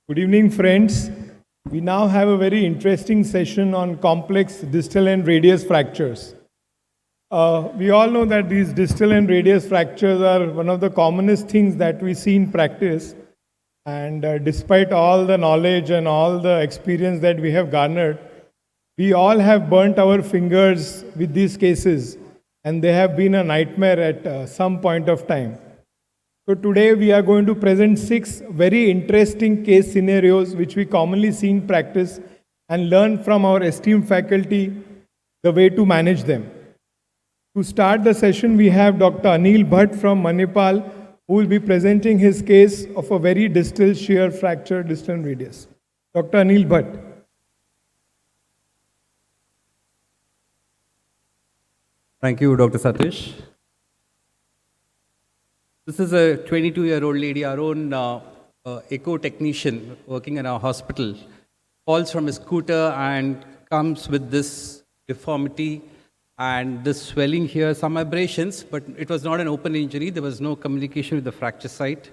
Good evening, friends. We now have a very interesting session on complex distal and radius fractures. We all know that these distal and radius fractures are one of the commonest things that we see in practice. And despite all the knowledge and all the experience that we have garnered, we all have burnt our fingers with these cases, and they have been a nightmare at some point of time. So today we are going to present 6 very interesting case scenarios which we commonly see in practice and learn from our esteemed faculty the way to manage them. To start the session, we have Dr. Anil Bhat from Manipal, who will be presenting his case of a very distal shear fracture, distal radius. Dr. Anil Bhat. Thank you, Dr. Satish. This is a 22-year-old lady, our own echo technician working in our hospital, falls from a scooter and comes with this deformity and this swelling here, some abrasions, but it was not an open injury. There was no communication with the fracture site.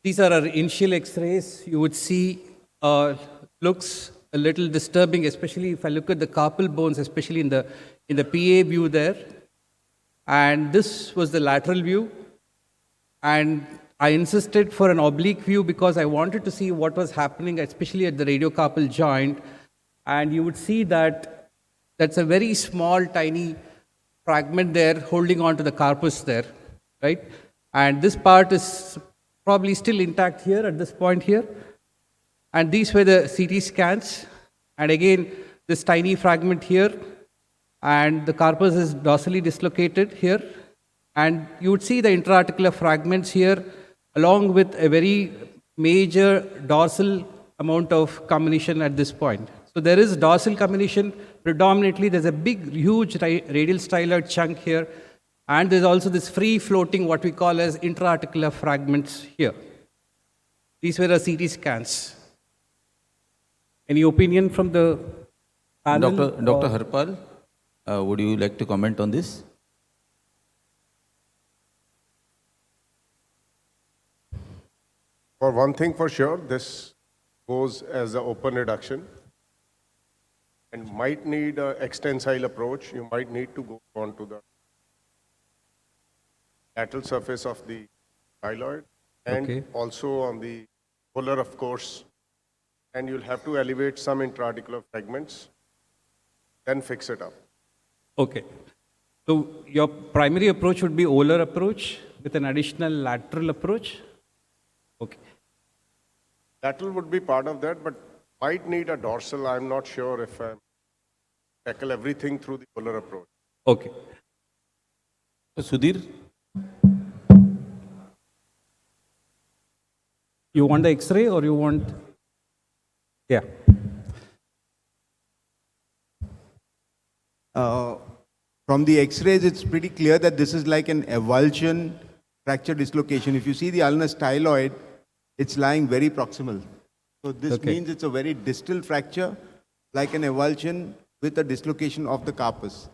These are our initial x-rays. You would see looks a little disturbing, especially if I look at the carpal bones, especially in the PA view there. And this was the lateral view. And I insisted for an oblique view because I wanted to see what was happening, especially at the radiocarpal joint. And you would see that that's a very small, tiny fragment there holding on to the carpus there, right? And this part is probably still intact here at this point here. And these were the CT scans. And again, this tiny fragment here. And the carpus is dorsally dislocated here. And you would see the intra-articular fragments here, along with a very major dorsal amount of comminution at this point. So there is dorsal comminution predominantly. There's a big, huge radial styloid chunk here. And there's also this free-floating, what we call as intra-articular fragments here. These were the CT scans. Any opinion from the panel? Dr. Harpal, would you like to comment on this? For one thing for sure, this goes as an open reduction and might need an extensile approach. You might need to go onto the lateral surface of the styloid and also on the volar, of course. And you'll have to elevate some intra-articular fragments, then fix it up. Okay. So your primary approach would be volar approach with an additional lateral approach? Okay. Lateral would be part of that, but might need a dorsal. I'm not sure if I tackle everything through the volar approach. Okay. Sudhir? You want the X-ray or you want? Yeah. From the X-rays, it's pretty clear that this is like an avulsion fracture dislocation. If you see the ulnar styloid, it's lying very proximal. So this means it's a very distal fracture, like an avulsion with a dislocation of the carpus.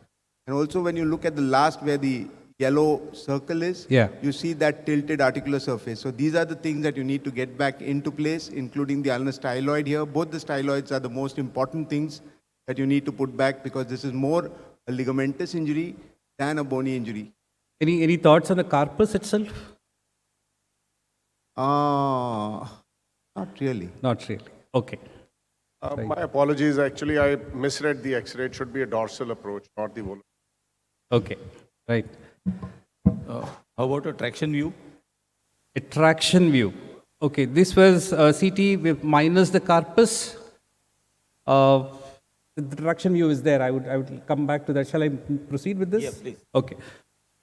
And also when you look at the last where the yellow circle is, you see that tilted articular surface. So these are the things that you need to get back into place, including the ulnar styloid here. Both the styloids are the most important things that you need to put back because this is more a ligamentous injury than a bony injury. Any thoughts on the carpus itself? Not really. Not really. Okay. My apologies. Actually, I misread the X-ray. It should be a dorsal approach, not the volar. Okay. Right. How about a traction view? A traction view. Okay. This was CT with minus the carpus. The traction view is there. I would come back to that. Shall I proceed with this? Yeah, please. Okay.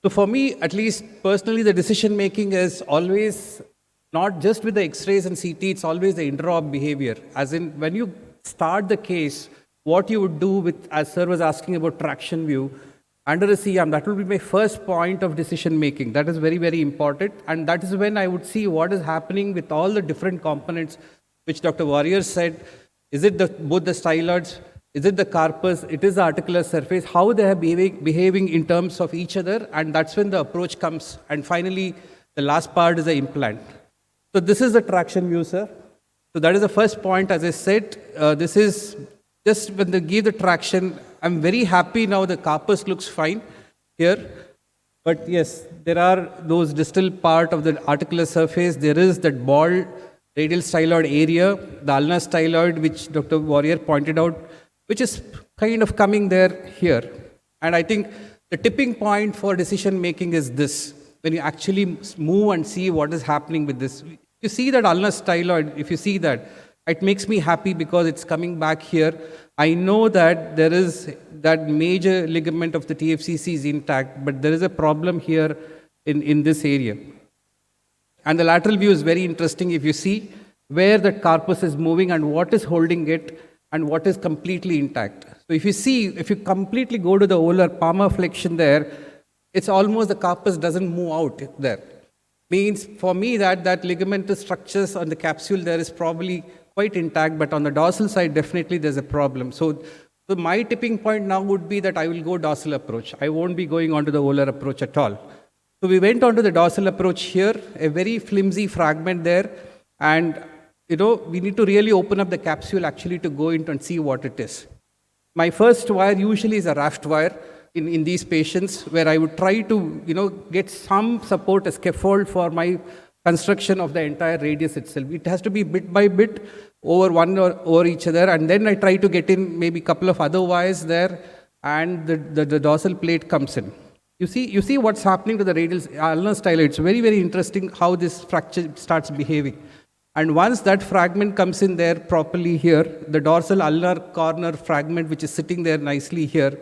So for me, at least personally, the decision making is always not just with the X-rays and CT, it's always the intra-op behavior. As in, when you start the case, what you would do with, as sir was asking about traction view, under a C-arm, that will be my first point of decision making. That is very, very important. And that is when I would see what is happening with all the different components, which Dr. Warrier said, is it both the styloids, is it the carpus, it is the articular surface, how they are behaving in terms of each other, and that's when the approach comes. And finally, the last part is the implant. So this is the traction view, sir. So that is the first point. As I said, this is just when they give the traction. I'm very happy now the carpus looks fine here. But yes, there are those distal part of the articular surface. There is that bald radial styloid area, the ulnar styloid, which Dr. Warrier pointed out, which is kind of coming there here. And I think the tipping point for decision making is this, when you actually move and see what is happening with this. You see that ulnar styloid, if you see that, it makes me happy because it's coming back here. I know that there is that major ligament of the TFCC is intact, but there is a problem here in this area. And the lateral view is very interesting if you see where the carpus is moving and what is holding it and what is completely intact. So if you see, if you completely go to the ulnar palmar flexion there, it's almost the carpus doesn't move out there. Means for me that ligamentous structures on the capsule there is probably quite intact, but on the dorsal side definitely there's a problem. So my tipping point now would be that I will go dorsal approach. I won't be going on to the ulnar approach at all. So we went on to the dorsal approach here, a very flimsy fragment there, and we need to really open up the capsule actually to go into and see what it is. My first wire usually is a raft wire in these patients, where I would try to get some support, a scaffold for my construction of the entire radius itself. It has to be bit by bit over one or over each other, and then I try to get in maybe a couple of other wires there, and the dorsal plate comes in. You see what's happening to the radial ulnar styloid. It's very, very interesting how this fracture starts behaving. And once that fragment comes in there properly here, the dorsal ulnar corner fragment which is sitting there nicely here,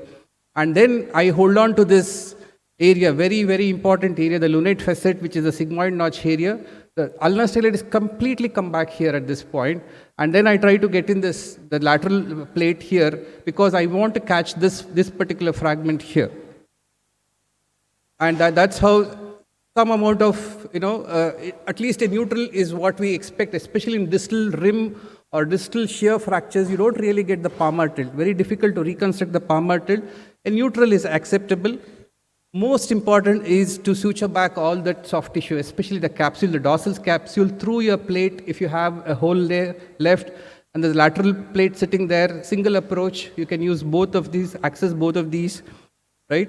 and then I hold on to this area, very, very important area, the lunate facet, which is the sigmoid notch area. The ulnar styloid is completely come back here at this point, and then I try to get in the lateral plate here because I want to catch this particular fragment here. And that's how some amount of, at least a neutral is what we expect, especially in distal rim or distal shear fractures. You don't really get the palmar tilt. Very difficult to reconstruct the palmar tilt. A neutral is acceptable. Most important is to suture back all that soft tissue, especially the capsule, the dorsal capsule, through your plate if you have a hole there left, and the lateral plate sitting there, single approach. You can use both of these, access both of these, right?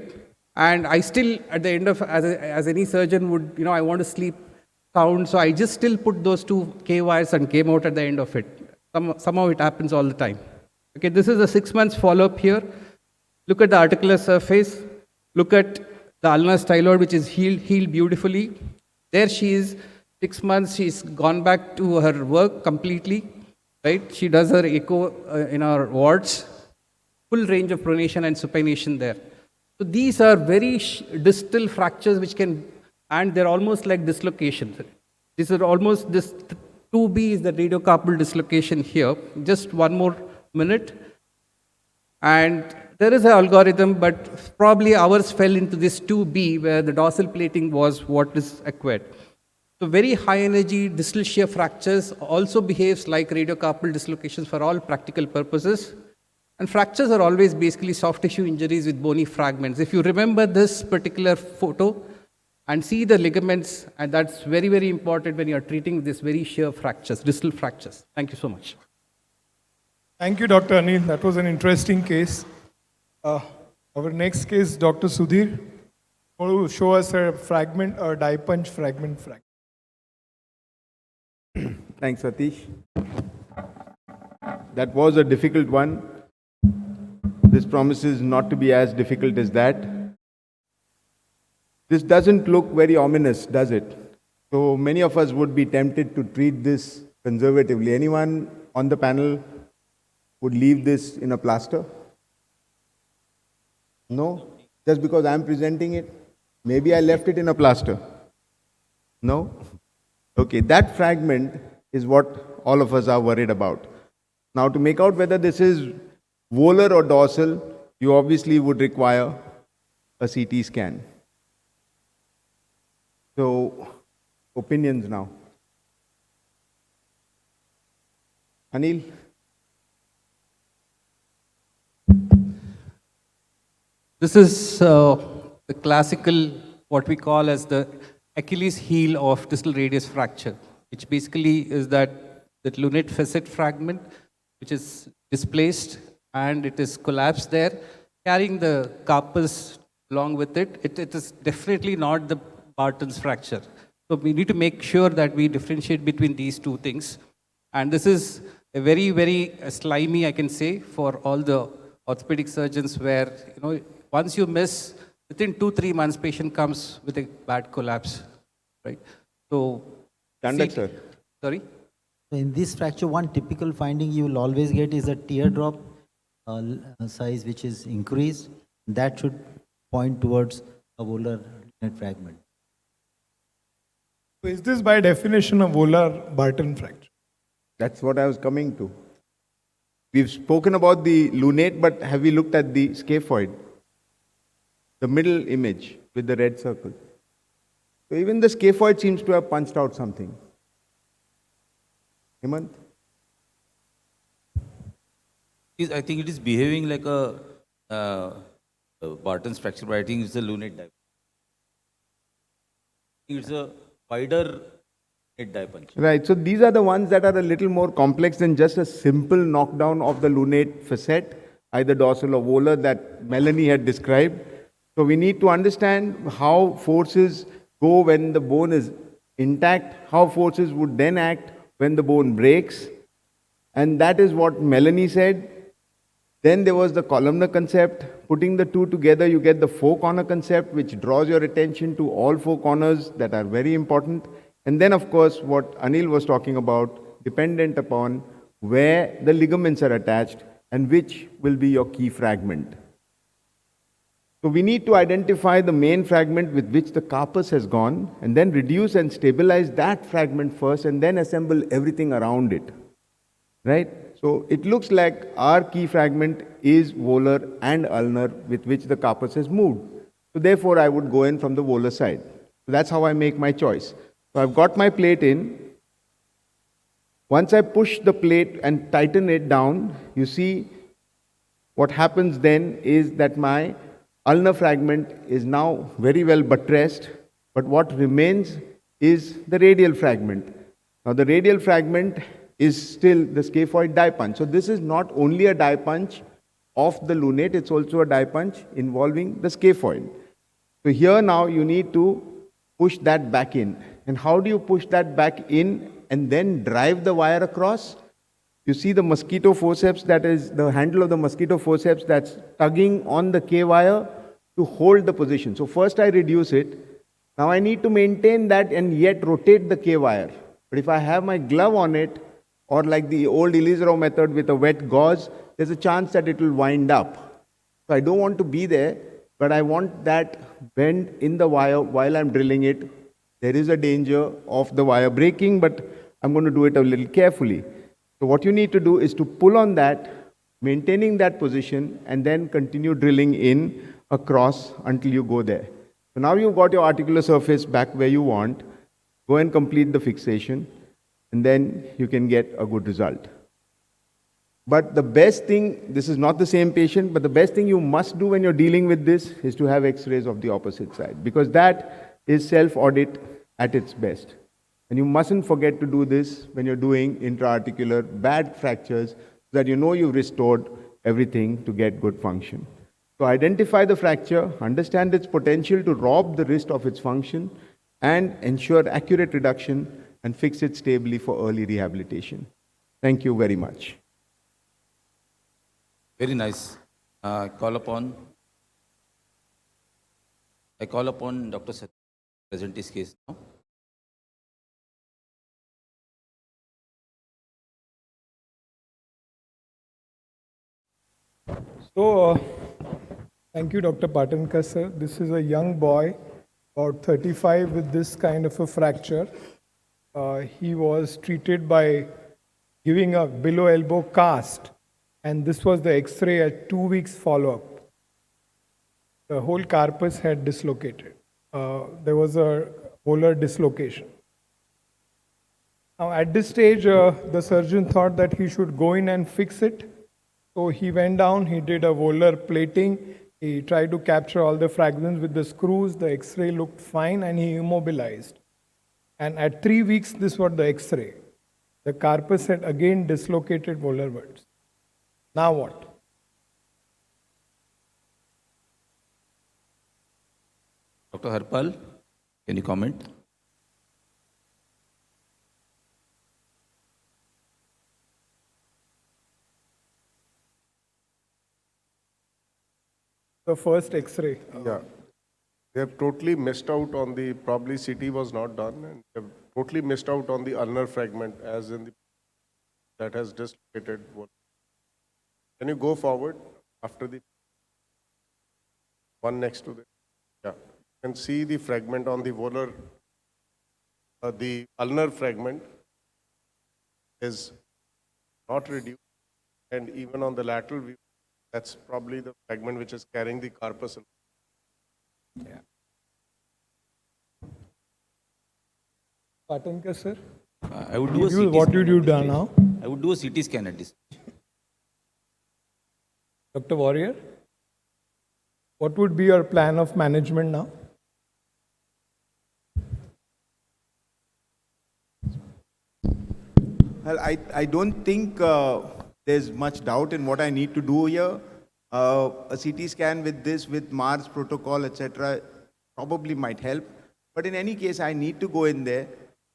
And I still, at the end of, as any surgeon would, I want to sleep count, so I just still put those two K wires and came out at the end of it. Somehow it happens all the time. Okay, this is a 6 months follow-up here. Look at the articular surface. Look at the ulnar styloid, which is healed beautifully. There she is, 6 months, she's gone back to her work completely, right? She does her echo in our wards. Full range of pronation and supination there. So these are very distal fractures which can, and they're almost like dislocations. These are almost, this 2B is the radiocarpal dislocation here. Just one more minute. And there is an algorithm, but probably ours fell into this 2B where the dorsal plating was what is acquired. So very high energy distal shear fractures also behaves like radiocarpal dislocations for all practical purposes. And fractures are always basically soft tissue injuries with bony fragments. If you remember this particular photo and see the ligaments, and that's very, very important when you're treating this very shear fractures, distal fractures. Thank you so much. Thank you, Dr. Anil. That was an interesting case. Our next case, Dr. Sudhir, will show us a fragment, a die punch fragment fracture. Thanks, Satish. That was a difficult one. This promises not to be as difficult as that. This doesn't look very ominous, does it? So many of us would be tempted to treat this conservatively. Anyone on the panel would leave this in a plaster? No? Just because I'm presenting it? Maybe I left it in a plaster. No? Okay, that fragment is what all of us are worried about. Now, to make out whether this is volar or dorsal, you obviously would require a CT scan. So, opinions now. Anil? This is the classical, what we call as the Achilles heel of distal radius fracture, which basically is that that lunate facet fragment, which is displaced and it is collapsed there, carrying the carpus along with it. It is definitely not the Barton's fracture. So we need to make sure that we differentiate between these two things. And this is a very, very slimy, I can say, for all the orthopedic surgeons where, once you miss, within 2-3 months, patient comes with a bad collapse, right? So, Chandak, sir. Sorry? So in this fracture, one typical finding you will always get is a teardrop size which is increased. That should point towards a volar lunate fragment. So is this by definition a volar Barton fracture? That's what I was coming to. We've spoken about the lunate, but have we looked at the scaphoid? The middle image with the red circle. So even the scaphoid seems to have punched out something. Hemant? I think it is behaving like a Barton's fracture, but I think it's a lunate die. It's a wider lunate die punch. Right, so these are the ones that are a little more complex than just a simple knockdown of the lunate facet, either dorsal or volar, that Melanie had described. So we need to understand how forces go when the bone is intact, how forces would then act when the bone breaks. And that is what Melanie said. Then there was the columnar concept. Putting the two together, you get the four-corner concept, which draws your attention to all four corners that are very important. And then, of course, what Anil was talking about, dependent upon where the ligaments are attached and which will be your key fragment. So we need to identify the main fragment with which the carpus has gone, and then reduce and stabilize that fragment first, and then assemble everything around it. Right? So it looks like our key fragment is volar and ulnar with which the carpus has moved. So therefore I would go in from the volar side. So that's how I make my choice. So I've got my plate in. Once I push the plate and tighten it down, you see what happens then is that my ulnar fragment is now very well buttressed, but what remains is the radial fragment. Now the radial fragment is still the scaphoid die punch. So this is not only a die punch of the lunate, it's also a die punch involving the scaphoid. So here now you need to push that back in. And how do you push that back in and then drive the wire across? You see the mosquito forceps, that is the handle of the mosquito forceps that's tugging on the K wire to hold the position. So first I reduce it. Now I need to maintain that and yet rotate the K wire. But if I have my glove on it, or like the old Elizarov method with a wet gauze, there's a chance that it will wind up. So I don't want to be there, but I want that bend in the wire while I'm drilling it. There is a danger of the wire breaking, but I'm going to do it a little carefully. So what you need to do is to pull on that, maintaining that position, and then continue drilling in across until you go there. So now you've got your articular surface back where you want. Go and complete the fixation, and then you can get a good result. But the best thing, this is not the same patient, but the best thing you must do when you're dealing with this is to have x-rays of the opposite side, because that is self-audit at its best. And you mustn't forget to do this when you're doing intra-articular bad fractures, so that you know you've restored everything to get good function. So identify the fracture, understand its potential to rob the wrist of its function, and ensure accurate reduction and fix it stably for early rehabilitation. Thank you very much. Very nice. I call upon Dr. Satish to present his case now. So, thank you, Dr. Patankar, sir. This is a young boy, about 35, with this kind of a fracture. He was treated by giving a below elbow cast, and this was the X-ray at 2 weeks follow-up. The whole carpus had dislocated. There was a volar dislocation. Now, at this stage, the surgeon thought that he should go in and fix it. So he went down, he did a volar plating, he tried to capture all the fragments with the screws, the X-ray looked fine, and he immobilized. And at 3 weeks, this was the X-ray. The carpus had again dislocated volar buds. Now what? Dr. Harpal, can you comment? The first X-ray. Yeah. They have totally missed out on the, probably CT was not done, and they have totally missed out on the ulnar fragment as in the, that has dislocated. Can you go forward after the one next to the, yeah. You can see the fragment on the volar, the ulnar fragment is not reduced, and even on the lateral view, that's probably the fragment which is carrying the carpus. Yeah. Patankar, sir? I would do a CT What scan did at you this do stage. now? I would do a CT scan at this. Dr. Warrior? What would be your plan of management now? Well, I don't think there's much doubt in what I need to do here. A CT scan with this, with Mars protocol, etc., probably might help. But in any case, I need to go in there,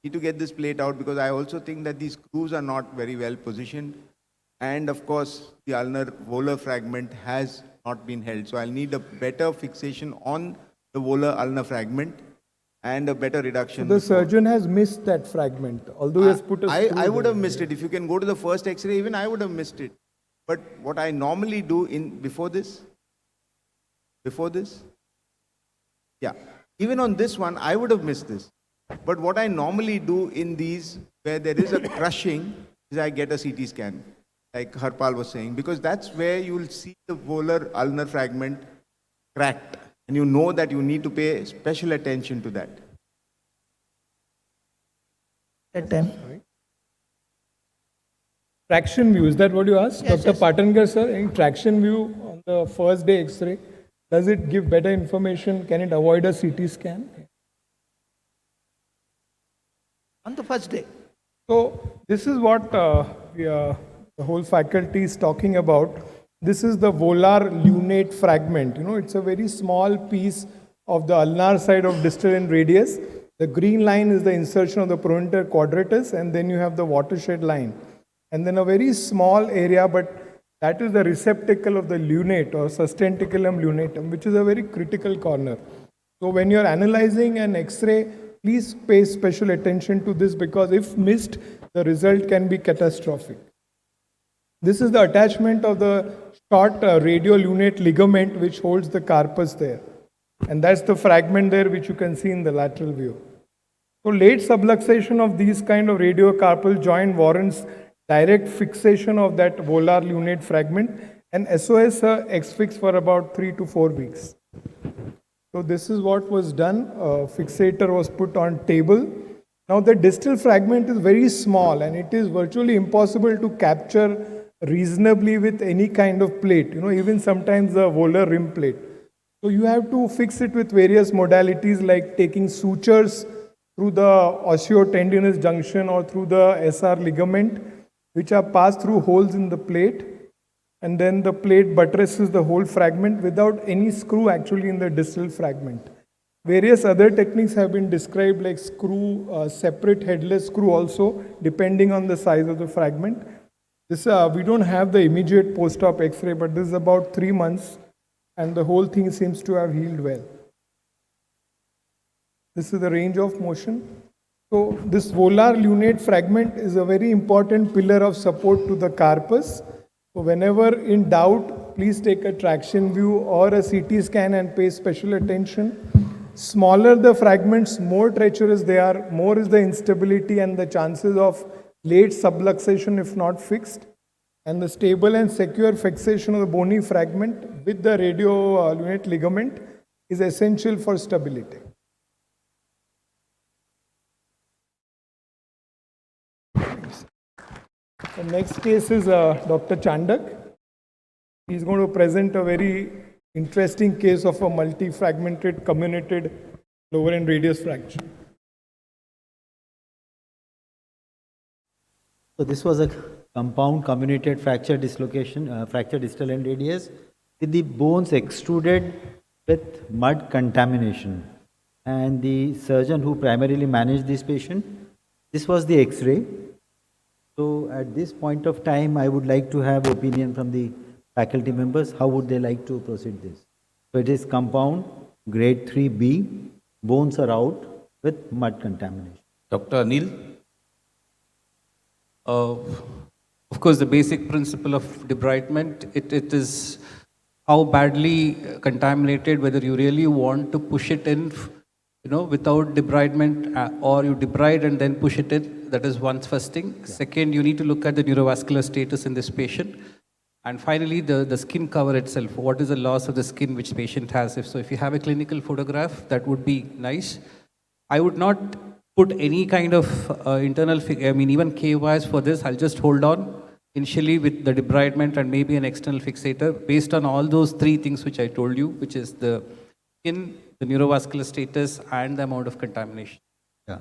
need to get this plate out, because I also think that these screws are not very well positioned. And of course, the ulnar volar fragment has not been held. So I'll need a better fixation on the volar ulnar fragment and a better reduction. The before. surgeon has missed that fragment, although he has put a screw I would there. have missed it. If you can go to the first X-ray, even I would have missed it. But what I normally do before this, yeah, even on this one, I would have missed this. But what I normally do in these, where there is a crushing, is I get a CT scan, like Harpal was saying, because that's where you will see the volar ulnar fragment cracked. And you know that you need to pay special attention to that. At time. Traction view, is that what you asked? Yes, Dr. yes. Patankar, sir, in traction view on the first day X-ray, does it give better information? Can it avoid a CT scan? On the first day. So this is what the whole faculty is talking about. This is the volar lunate fragment. You know, it's a very small piece of the ulnar side of distal and radius. The green line is the insertion of the pronator quadratus, and then you have the watershed line. And then a very small area, but that is the receptacle of the lunate or sustentaculum lunatum, which is a very critical corner. So when you're analyzing an X-ray, please pay special attention to this, because if missed, the result can be catastrophic. This is the attachment of the short radiolunate ligament which holds the carpus there. And that's the fragment there which you can see in the lateral view. So late subluxation of these kind of radiocarpal joint warrants direct fixation of that volar lunate fragment, and SOS X-fix for about 3 to 4 weeks. So this is what was done. Fixator was put on table. Now the distal fragment is very small and it is virtually impossible to capture reasonably with any kind of plate, you know, even sometimes the volar rim plate. So you have to fix it with various modalities like taking sutures through the osteotendinous junction or through the SR ligament, which are passed through holes in the plate, and then the plate buttresses the whole fragment without any screw actually in the distal fragment. Various other techniques have been described like screw, separate headless screw also, depending on the size of the fragment. This we don't have the immediate post-op X-ray, but this is about 3 months, and the whole thing seems to have healed well. This is the range of motion. So this volar lunate fragment is a very important pillar of support to the carpus. So whenever in doubt, please take a traction view or a CT scan and pay special attention. Smaller the fragments, more treacherous they are, more is the instability and the chances of late subluxation if not fixed. And the stable and secure fixation of the bony fragment with the radiolunate ligament is essential for stability. The next case is Dr. Chandak. He's going to present a very interesting case of a multi-fragmented comminuted lower end radius fracture. So this was a compound comminuted fracture dislocation, fracture distal end radius, with the bones extruded with mud contamination. And the surgeon who primarily managed this patient, this was the X-ray. So at this point of time, I would like to have opinion from the faculty members. How would they like to proceed this? So it is compound, grade 3B, bones are out with mud contamination. Dr. Anil? Of course, the basic principle of debridement, it is how badly contaminated, whether you really want to push it in, without debridement, or you debride and then push it in. That is one first thing. Yeah. Second, you need to look at the neurovascular status in this patient. And finally, the skin cover itself. What is the loss of the skin which patient has? If you have a clinical photograph, that would be nice. I would not put any kind of even K-wires for this. I'll just hold on initially with the debridement and maybe an external fixator based on all those three things which I told you, which is the skin, the neurovascular status, and the amount of contamination. Yeah,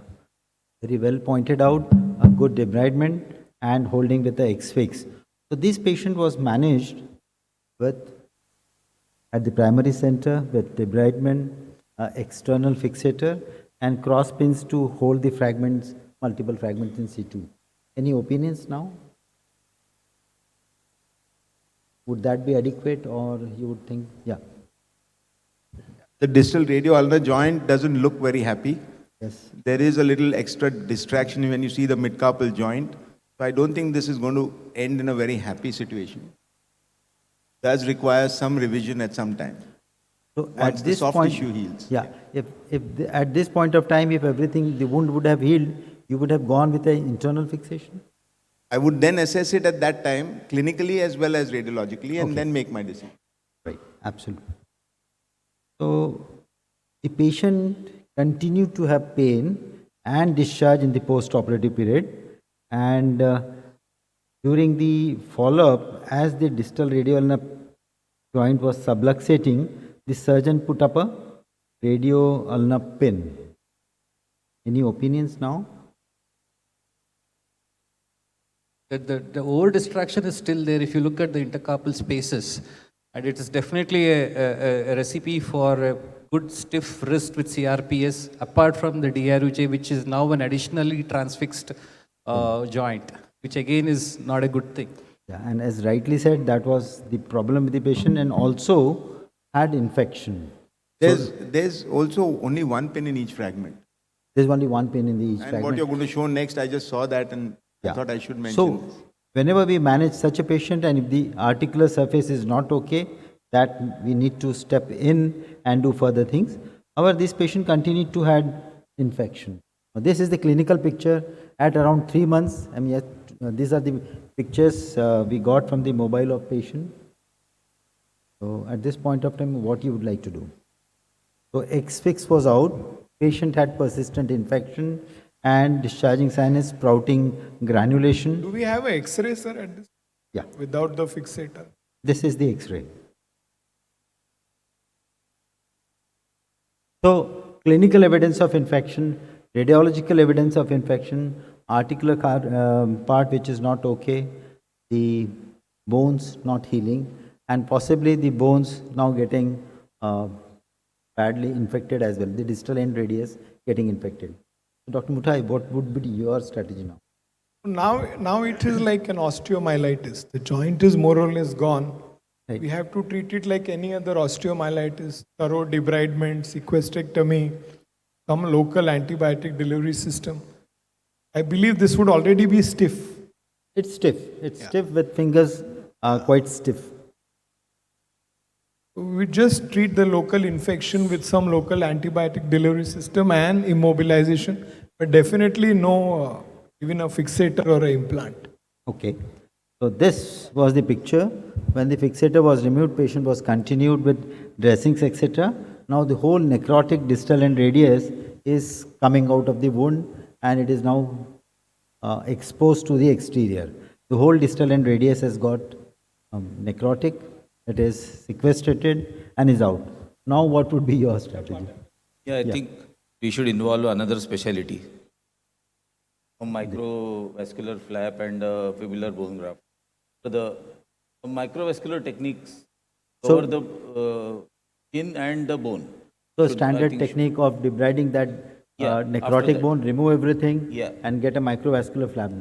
very well pointed out. A good debridement and holding with the X-fix. So this patient was managed at the primary center with debridement, external fixator, and cross pins to hold the fragments, multiple fragments in situ. Any opinions now? Would that be adequate, or you would think, yeah? The distal radioulnar joint doesn't look very happy. Yes. There is a little extra distraction when you see the midcarpal joint. So I don't think this is going to end in a very happy situation. Does require some revision at some time. So Once at the this soft point, tissue heals. Yeah, at this point of time, if everything, the wound would have healed, you would have gone with an internal fixation? I would then assess it at that time, clinically as well as radiologically, and then make my decision. Right, absolutely. So the patient continued to have pain and discharge in the post-operative period, and during the follow-up, as the distal radioulnar joint was subluxating, the surgeon put up a radioulnar pin. Any opinions now? The over distraction is still there if you look at the intercarpal spaces, and it is definitely a recipe for a good stiff wrist with CRPS, apart from the DRUJ, which is now an additionally transfixed joint, which again is not a good thing. Yeah, and as rightly said, that was the problem with the patient, and also had infection. There's also only one pin in each fragment. There's only one pin in each fragment. And what you're going to show next, I just saw that and I thought I should mention So, this. whenever we manage such a patient and if the articular surface is not okay, that we need to step in and do further things. However, this patient continued to had infection. Now, this is the clinical picture at around 3 months. I mean, these are the pictures we got from the mobile of patient. So, at this point of time, what you would like to do? So, X-fix was out. Patient had persistent infection and discharging sinus, sprouting granulation. Do we have an X-ray, sir, at this? Yeah. Without the fixator? This is the X-ray. So, clinical evidence of infection, radiological evidence of infection, articular part which is not okay, the bones not healing, and possibly the bones now getting badly infected as well, the distal end radius getting infected. So, Dr. Mutha, what would be your strategy now? Now it is like an osteomyelitis. The joint is more or less gone. Right. We have to treat it like any other osteomyelitis, thorough debridement, sequestectomy, some local antibiotic delivery system. I believe this would already be stiff. It's stiff. It's stiff with fingers quite stiff. We just treat the local infection with some local antibiotic delivery system and immobilization, but definitely no even a fixator or an implant. Okay. So this was the picture. When the fixator was removed, patient was continued with dressings, etc. Now the whole necrotic distal end radius is coming out of the wound and it is now exposed to the exterior. The whole distal end radius has got necrotic, it is sequestrated and is out. Now what would be your strategy? Yeah, I think we should involve another specialty. a microvascular flap and a fibular bone graft. So the microvascular techniques So- cover the skin and the bone. So Should- I standard think technique of debriding that Yeah, after necrotic that. bone, remove everything Yeah. and get a microvascular flap.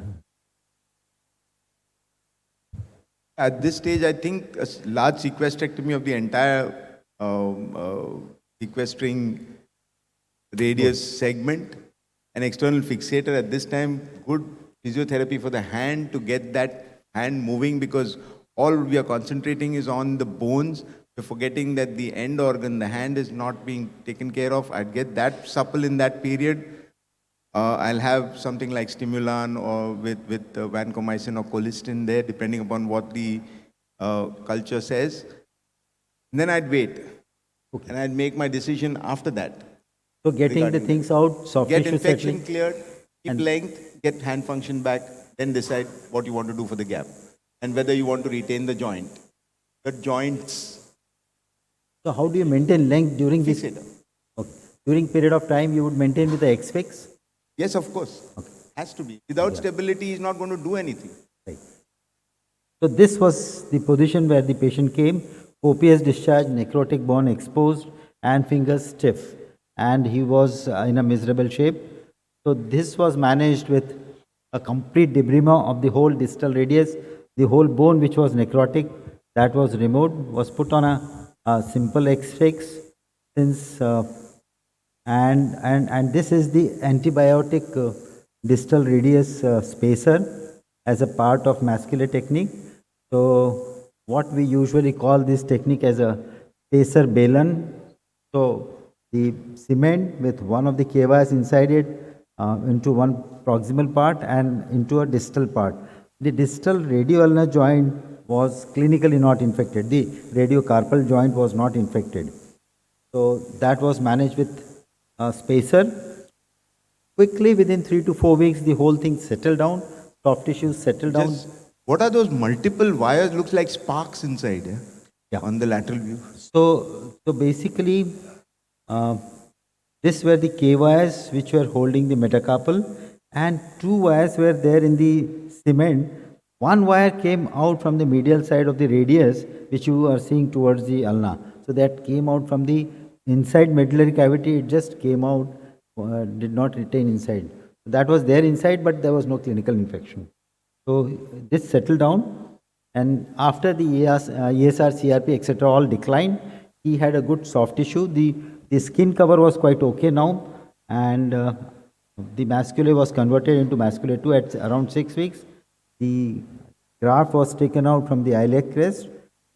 At this stage, I think a large sequestrectomy of the entire sequestering radius segment, an external fixator at this time, good physiotherapy for the hand to get that hand moving, because all we are concentrating is on the bones. We're forgetting that the end organ, the hand, is not being taken care of. I'd get that supple in that period. I'll have something like stimulan or with vancomycin or colistin there, depending upon what the culture says. And then I'd wait. And I'd make my decision after that. So getting the Regarding things out, soft Get tissue infection settling. cleared, keep and- length, get hand function back, then decide what you want to do for the gap. And whether you want to retain the joint. The joints, So how do you maintain length during this? fixator. Okay. During period of time, you would maintain with the X-fix? Yes, of course. Has to be. Without stability, he's not going to do anything. Right. So this was the position where the patient came, OPS discharge, necrotic bone exposed and fingers stiff, and he was in a miserable shape. So this was managed with a complete debridement of the whole distal radius, the whole bone which was necrotic, that was removed, was put on a simple X-fix since and this is the antibiotic distal radius spacer as a part of muscular technique. So what we usually call this technique as a spacer balun. So the cement with one of the KYs inside it into one proximal part and into a distal part. The distal radioulnar joint was clinically not infected. The radiocarpal joint was not infected. So that was managed with a spacer. Quickly, within 3 to 4 weeks, the whole thing settled down, soft tissues settled down. What are those multiple wires? Looks like sparks inside, Yeah. on the lateral view. So basically, these were the K wires which were holding the metacarpal, and 2 wires were there in the cement. One wire came out from the medial side of the radius, which you are seeing towards the ulna. So that came out from the inside medullary cavity. It just came out, did not retain inside. That was there inside, but there was no clinical infection. So this settled down, and after the ESR, CRP, etc., all declined, he had a good soft tissue. The skin cover was quite okay now, and the mascule was converted into mascule 2 at around 6 weeks. The graft was taken out from the iliac crest.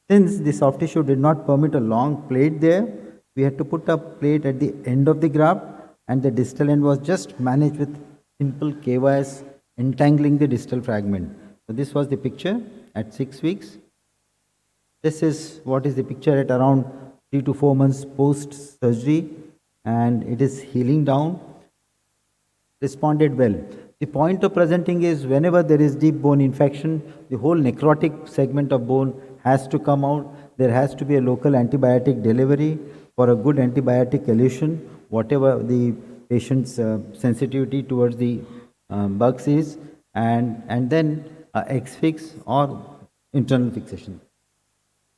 Since the soft tissue did not permit a long plate there, we had to put a plate at the end of the graft, and the distal end was just managed with simple KYs entangling the distal fragment. So this was the picture at 6 weeks. This is what is the picture at around 3 to 4 months post surgery, and it is healing down. Responded well. The point of presenting is whenever there is deep bone infection, the whole necrotic segment of bone has to come out. There has to be a local antibiotic delivery for a good antibiotic elution, whatever the patient's sensitivity towards the bugs is, and then X-fix or internal fixation.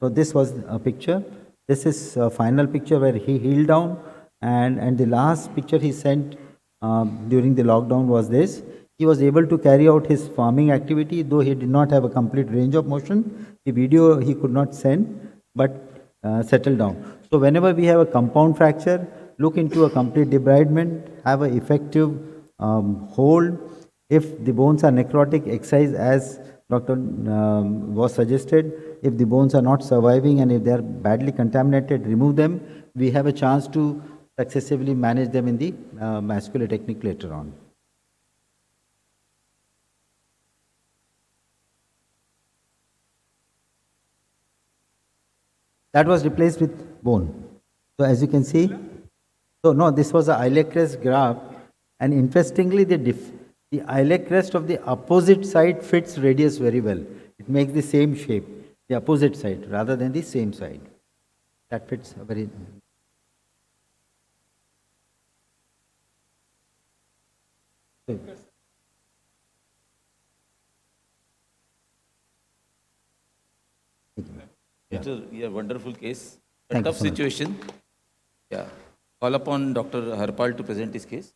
So this was a picture. This is a final picture where he healed down, and the last picture he sent during the lockdown was this. He was able to carry out his farming activity, though he did not have a complete range of motion. The video he could not send, but settled down. So whenever we have a compound fracture, look into a complete debridement, have an effective hold. If the bones are necrotic, excise as Dr. Was suggested. If the bones are not surviving and if they are badly contaminated, remove them. We have a chance to successively manage them in the muscular technique later on. That was replaced with bone. So as you can see, so no, this was a iliac crest graft, and interestingly, the iliac crest of the opposite side fits radius very well. It makes the same shape, the opposite side rather than the same side. That fits very. It's a wonderful case. A Thank you tough so much. situation. Yeah. Call upon Dr. Harpal to present his case.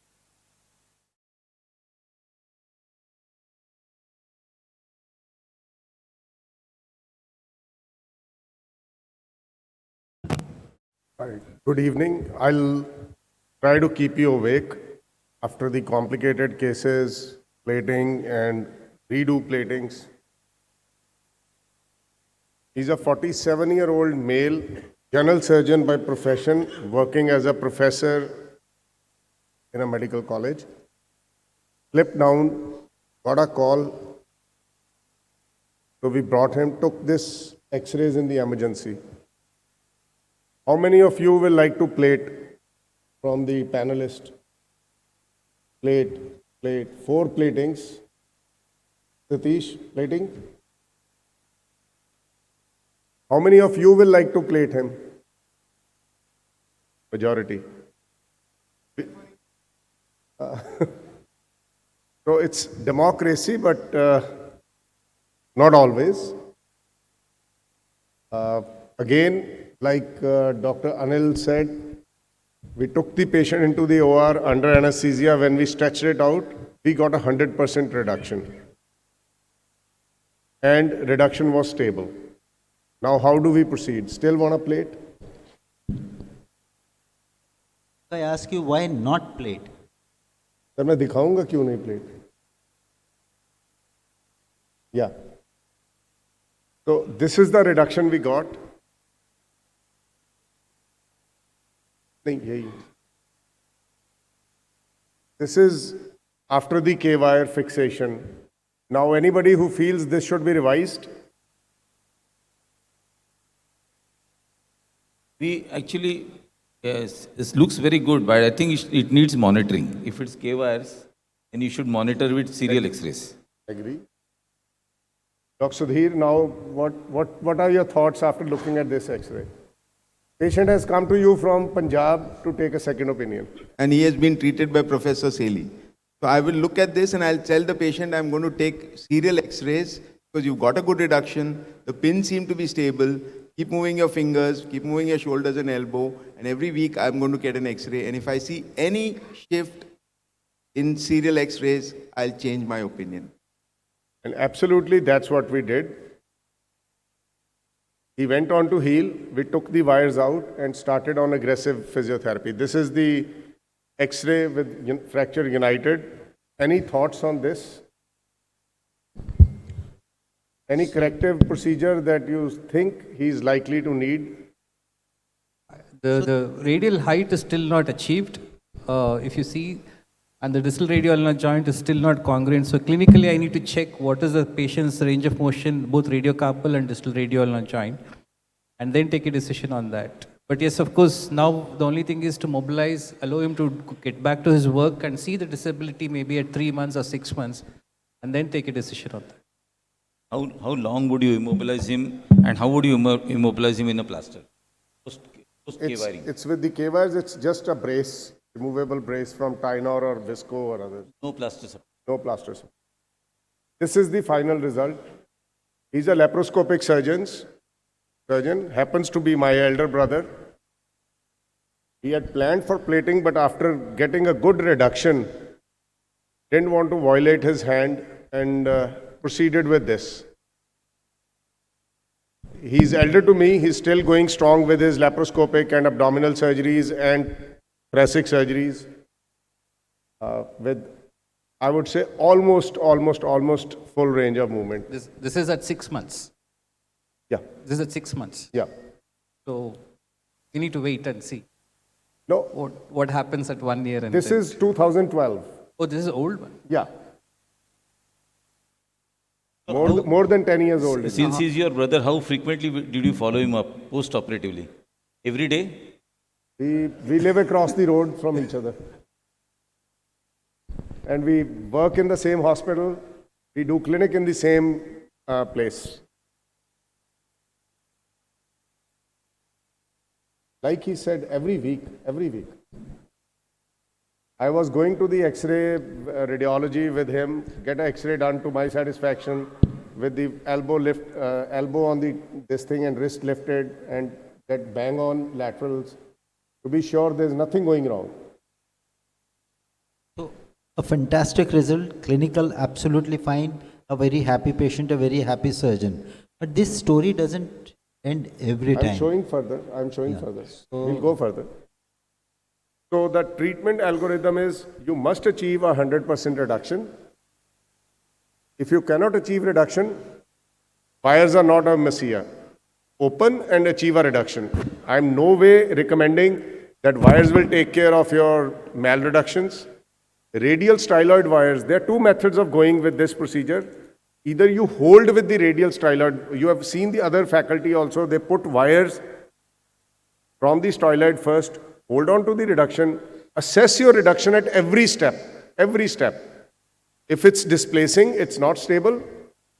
Hi, good evening. I'll try to keep you awake after the complicated cases, plating and redo platings. He's a 47-year-old male, general surgeon by profession, working as a professor in a medical college. Slipped down, got a call. So we brought him, took this x-rays in the emergency. How many of you will like to plate from the panelist? Plate. 4 platings. Satish, plating? How many of you will like to plate him? Majority. So it's democracy, but not always. Again, like Dr. Anil said, we took the patient into the OR under anesthesia. When we stretched it out, we got 100% reduction. And reduction was stable. Now, how do we proceed? Still want a plate? I ask you, why not plate? Sir मैं दिखाऊंगा क्यों नहीं plate? Yeah. So this is the reduction we got. नहीं यही. This is after the K-wire fixation. Now anybody who feels this should be revised? We actually, yes, this looks very good, but I think it needs monitoring. If it's K-wires, then you should monitor with serial X-rays. Agree. Dr. Sudhir, now what are your thoughts after looking at this X-ray? Patient has come to you from Punjab to take a second opinion. And he has been treated by Professor Selhi. So I will look at this and I'll tell the patient I'm going to take serial x-rays because you've got a good reduction, the pins seem to be stable, keep moving your fingers, keep moving your shoulders and elbow, and every week I'm going to get an x-ray. And if I see any shift in serial x-rays, I'll change my opinion. And absolutely, that's what we did. He went on to heal. We took the wires out and started on aggressive physiotherapy. This is the X-ray with fracture united. Any thoughts on this? Any corrective procedure that you think he's likely to need? The radial height is still not achieved. If you see, and the distal radial ulnar joint is still not congruent. So clinically, I need to check what is the patient's range of motion, both radiocarpal and distal radial ulnar joint, and then take a decision on that. But yes, of course, now the only thing is to mobilize, allow him to get back to his work and see the disability maybe at 3 months or 6 months, and then take a decision on that. How long would you immobilize him, and how would you immobilize him in a plaster? Post K-wiring. It's with the K-wires, it's just a brace, removable brace from Tynor or Visco or others. No plaster support. No plasters. This is the final result. He's a laparoscopic surgeon, happens to be my elder brother. He had planned for plating, but after getting a good reduction, didn't want to violate his hand and proceeded with this. He's elder to me. He's still going strong with his laparoscopic and abdominal surgeries and thoracic surgeries. With, I would say, almost full range of movement. This is at 6 months. Yeah, This is at 6 months. yeah. So we need to wait and see No, what happens at 1 year. And this then- is 2012. Oh, this is an old one. Yeah. More than 10 years old. Since he's your brother, how frequently did you follow him up post-operatively? Every day? We live across the road from each other. And we work in the same hospital. We do clinic in the same place. Like he said, every week. I was going to the X-ray radiology with him, get an X-ray done to my satisfaction, with the elbow lift, elbow on the this thing and wrist lifted and that bang on laterals to be sure there's nothing going wrong. A fantastic result, clinical, absolutely fine, a very happy patient, a very happy surgeon. But this story doesn't end every time. I'm showing further. We'll go further. So the treatment algorithm is you must achieve 100% reduction. If you cannot achieve reduction, wires are not a messiah. Open and achieve a reduction. I'm no way recommending that wires will take care of your malreductions. Radial styloid wires, there are two methods of going with this procedure. Either you hold with the radial styloid, you have seen the other faculty also, they put wires from the styloid first, hold on to the reduction, assess your reduction at every step, every step. If it's displacing, it's not stable,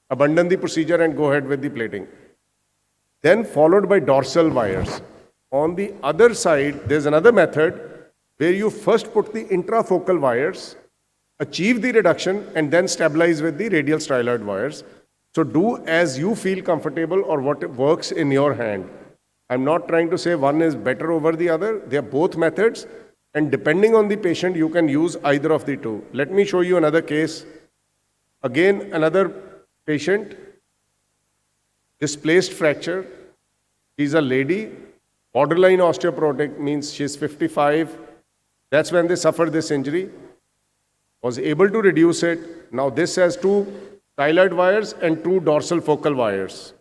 abandon the procedure and go ahead with the plating. Then followed by dorsal wires. On the other side, there's another method where you first put the intrafocal wires, achieve the reduction, and then stabilize with the radial styloid wires. So do as you feel comfortable or what works in your hand. I'm not trying to say one is better over the other. They are both methods. And depending on the patient, you can use either of the two. Let me show you another case. Again, another patient, displaced fracture. She's a lady, borderline osteoporotic, means she's 55. That's when they suffered this injury. Was able to reduce it. Now this has two styloid wires and two dorsal focal wires.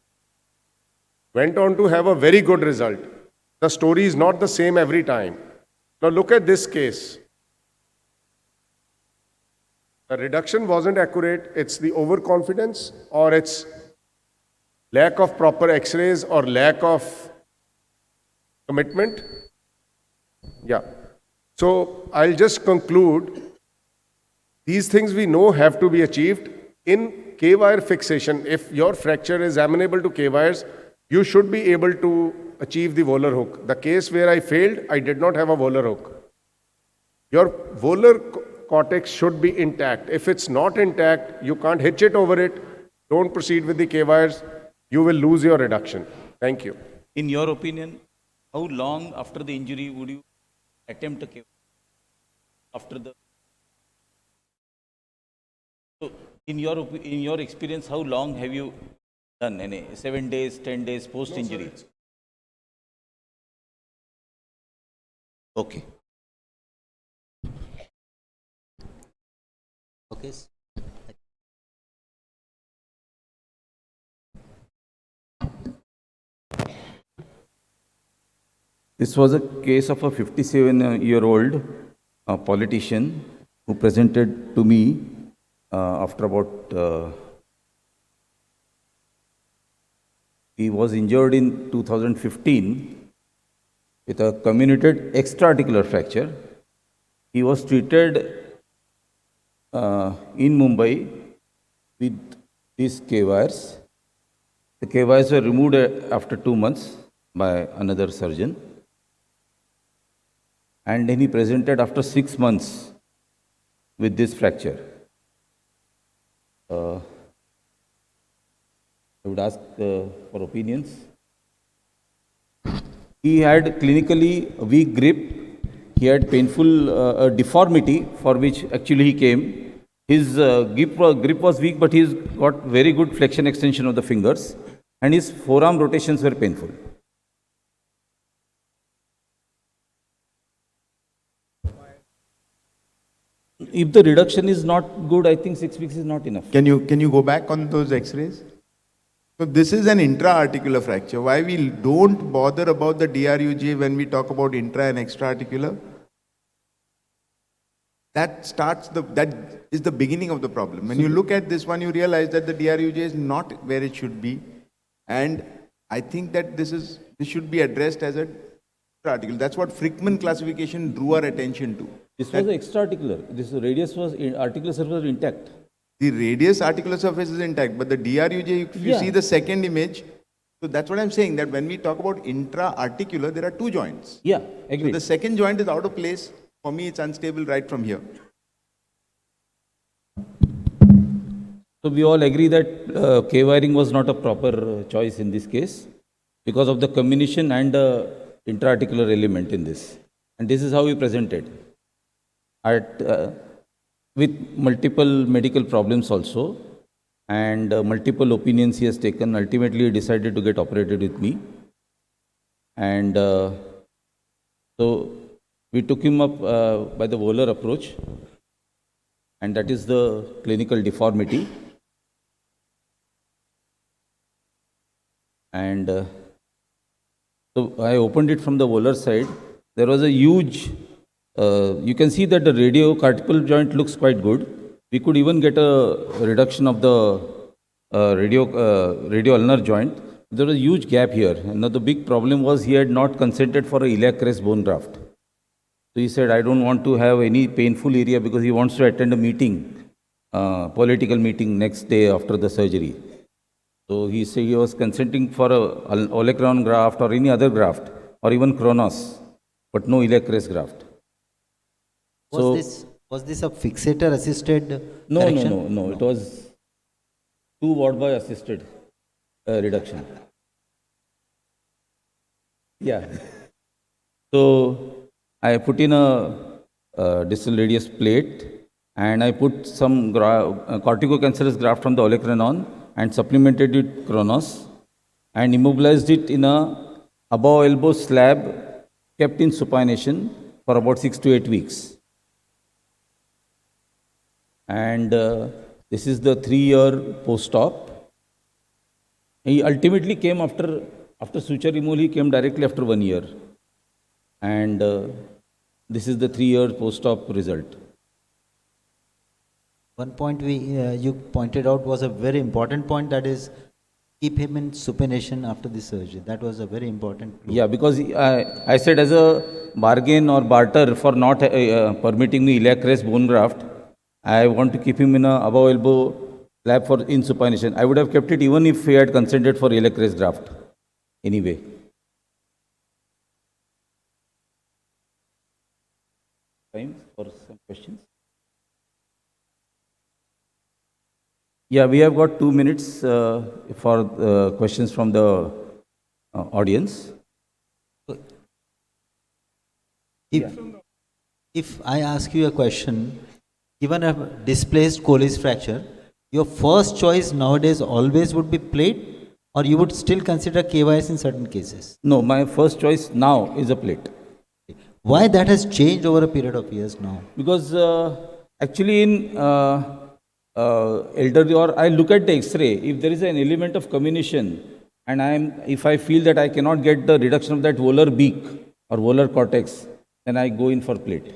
Went on to have a very good result. The story is not the same every time. Now look at this case. The reduction wasn't accurate. It's the overconfidence or it's lack of proper x-rays or lack of commitment. Yeah. So I'll just conclude. These things we know have to be achieved. In K-wire fixation, if your fracture is amenable to K-wires, you should be able to achieve the volar hook. The case where I failed, I did not have a volar hook. Your volar cortex should be intact. If it's not intact, you can't hitch it over it. Don't proceed with the K-wires. You will lose your reduction. Thank you. In your opinion, how long after the injury would you attempt a K? After the so in your experience, how long have you done? 7 days, 10 days post injury? Okay. Okay. This was a case of a 57-year-old politician who presented to me after about, he was injured in 2015 with a comminuted extra-articular fracture. He was treated in Mumbai with these K-wires. The K-wires were removed after 2 months by another surgeon. And then he presented after 6 months with this fracture. I would ask for opinions. He had clinically a weak grip. He had painful deformity for which actually he came. His grip was weak, but he's got very good flexion extension of the fingers, and his forearm rotations were painful. If the reduction is not good, I think 6 weeks is not enough. Can you go back on those x-rays? So this is an intra-articular fracture. Why we don't bother about the DRUJ when we talk about intra and extra-articular? That is the beginning of the problem. When you look at this one, you realize that the DRUJ is not where it should be. And I think that this should be addressed as an article. That's what Frickman classification drew our attention to. This was extra-articular. This radius was articular surface was intact. The radius articular surface is intact, but the DRUJ, if you see the second image, so that's what I'm saying, that when we talk about intra-articular, there are two joints. Yeah, agreed. So the second joint is out of place. For me, it's unstable right from here. So we all agree that K-wiring was not a proper choice in this case because of the combination and the intra-articular element in this. And this is how we presented. With multiple medical problems also and multiple opinions he has taken, ultimately he decided to get operated with me. And so we took him up by the volar approach, and that is the clinical deformity. And so I opened it from the volar side. There was a huge, you can see that the radiocarpal joint looks quite good. We could even get a reduction of the radioulnar joint. There was a huge gap here. And now the big problem was he had not consented for a iliac crest bone graft. So he said, I don't want to have any painful area because he wants to attend a meeting, political meeting next day after the surgery. So he said he was consenting for a olecranon graft or any other graft or even Kronos, but no iliac crest graft. Was this a fixator assisted No, correction? no. It was 2 ward boy assisted reduction. Yeah. So I put in a distal radius plate and I put some corticocancerous graft from the olecranon and supplemented it Kronos and immobilized it in a above elbow slab kept in supination for about 6 to 8 weeks. And this is the 3-year post-op. He ultimately came after suture removal, he came directly after 1 year. And this is the 3-year post-op result. One point you pointed out was a very important point, that is keep him in supination after the surgery. That was a very important clue. Yeah, because I said as a bargain or barter for not permitting me iliac crest bone graft, I want to keep him in a above elbow slab for in supination. I would have kept it even if he had consented for iliac crest graft anyway. Time for some questions? Yeah, we have got 2 minutes for questions from the audience. If I ask you a question, given a displaced Colles fracture, your first choice nowadays always would be plate, or you would still consider KYS in certain cases? No, my first choice now is a plate. Why that has changed over a period of years now? Because actually in elderly, or I look at the X-ray, if there is an element of comminution and if I feel that I cannot get the reduction of that volar beak or volar cortex, then I go in for plate.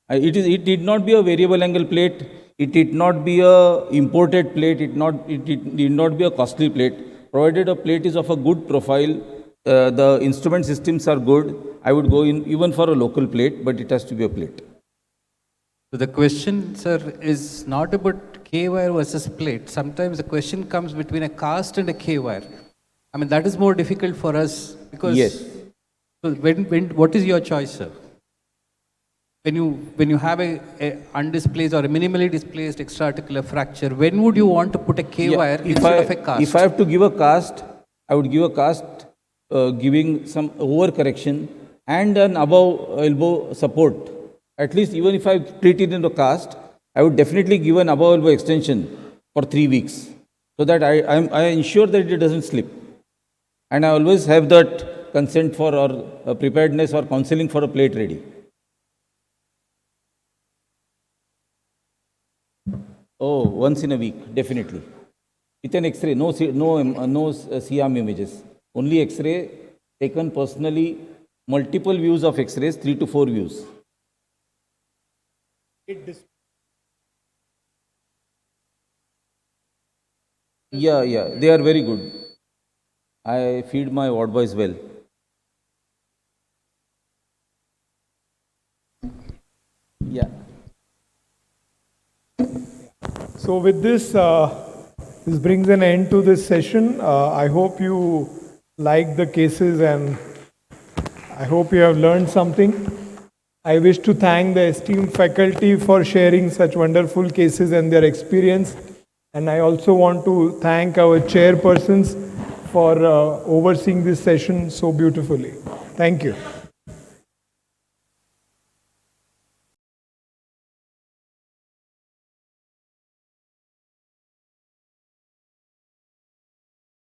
It did not be a variable angle plate, it did not be a imported plate, it did not be a costly plate. Provided a plate is of a good profile, the instrument systems are good, I would go in even for a local plate, but it has to be a plate. So the question, sir, is not about K-wire versus plate. Sometimes the question comes between a cast and a K-wire. I mean, that is more difficult for us because... Yes. So what is your choice, sir? When you have a undisplaced or a minimally displaced extraarticular fracture, when would you want to put a K-wire instead of a cast? If I have to give a cast, I would give a cast giving some overcorrection and an above elbow support. At least even if I treat it in the cast, I would definitely give an above elbow extension for 3 weeks so that I ensure that it doesn't slip. And I always have that consent for or preparedness or counseling for a plate ready. Oh, once in a week, definitely. With an X-ray, no C-arm images. Only X-ray taken personally, multiple views of X-rays, 3 to 4 views. Yeah, they are very good. I feed my ward boys well. Yeah. So with this, this brings an end to this session. I hope you like the cases and I hope you have learned something. I wish to thank the esteemed faculty for sharing such wonderful cases and their experience. And I also want to thank our chairpersons for overseeing this session so beautifully. Thank you.